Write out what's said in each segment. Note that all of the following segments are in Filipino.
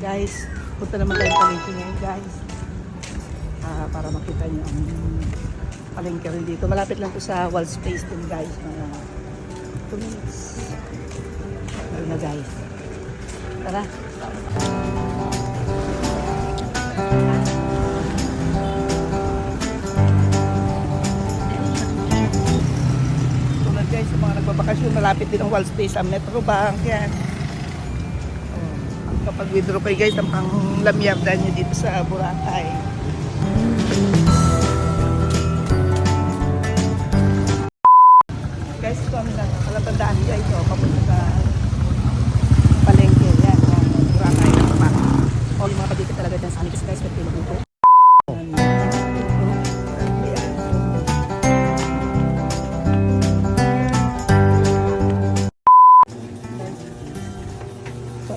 Guys, punta naman tayong palengke ngayon guys. Para makita nyo ang palengke rin dito. Malapit lang to sa wall space din guys. Mga 2 minutes. Ayun na guys. Tara. Tulad guys, sa mga nagbabakasyon, malapit din ang wall space sa Metro Bank. Yan. Kapag withdraw kayo guys, ang lamyardan nyo dito sa Boracay. Guys, ito ang kalapandaan guys. Papunta sa palengke. Yan, Boracay na pa. O, yung mga pagkikit talaga dyan sa amin kasi guys, pwede mabuto.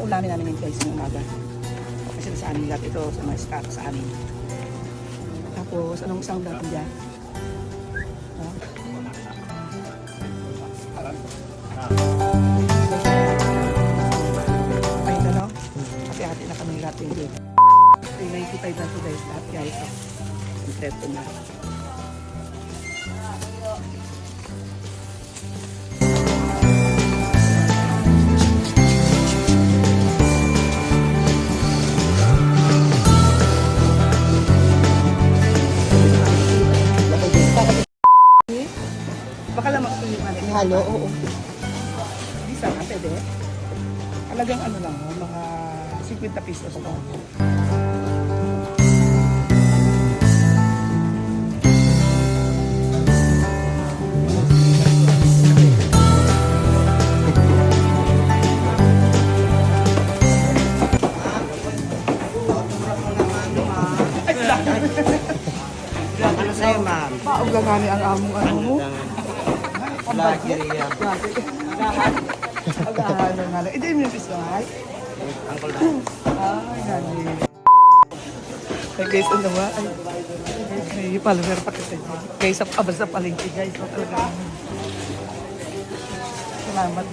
Ulamin namin yung guys ng umaga kasi sa amin lahat ito sa mga staff sa amin. Tapos anong sound natin dyan? Ay na no? Hati-hati na kami lahat yung dito. 395 na to guys lahat guys. Kompleto na. Baka lamang ito yung ano. Halo, oo. Isa ka, pwede. Talagang ano lang, mga 50 pesos ito. Ano sa'yo, ma'am? Paog lang gani ang among ano mo. Lagi riyan. Agahan nga lang. Ito yung piso ay. Angkol na. Ay, gani. Ay guys, ano ba? Ay, may follower pa kasi. Guys, abas sa palengke guys. So, talaga. Salamat.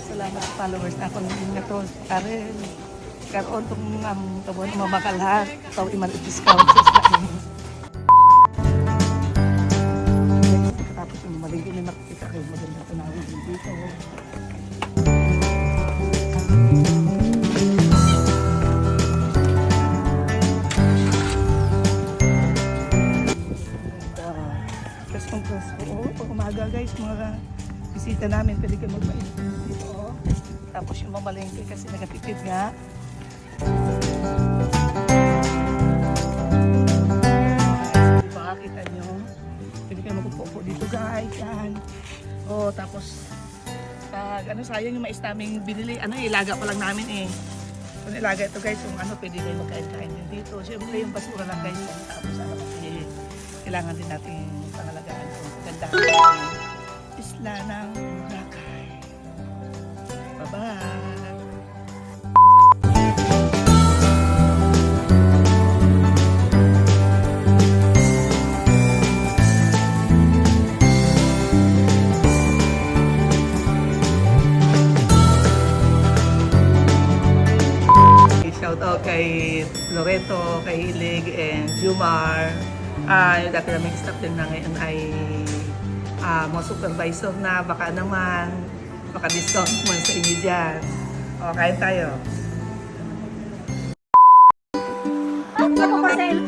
Salamat sa followers na ako nga to. Karen. Karoon itong tabuan mamakalhat. Tawag iman discount. Tapos yung malingki may makikita kayo maganda tanawin dito. Press ko. Oo, pag umaga guys, mga bisita namin, pwede kayo magpain dito. Tapos yung mamalingki kasi nagatipid nga. Diba, kita nyo? Pwede kayo magpupo dito guys, yan. Oh, tapos pag ano, sayang yung mais naming binili, ano, ilaga pa lang namin eh. Kung ilaga ito guys, yung ano, pwede kayo magkain-kain din dito. Siyempre yung basura lang guys, tapos ano, kasi kailangan din natin pangalagaan kung ganda ng isla ng Boracay. Bye-bye! Shout out kay Loreto, kay Hilig, and Jumar. Yung dati namin staff din na ngayon ay mga supervisor na. Baka naman, baka discount mo sa inyo dyan. O, kain tayo. Ako pa sa'yo.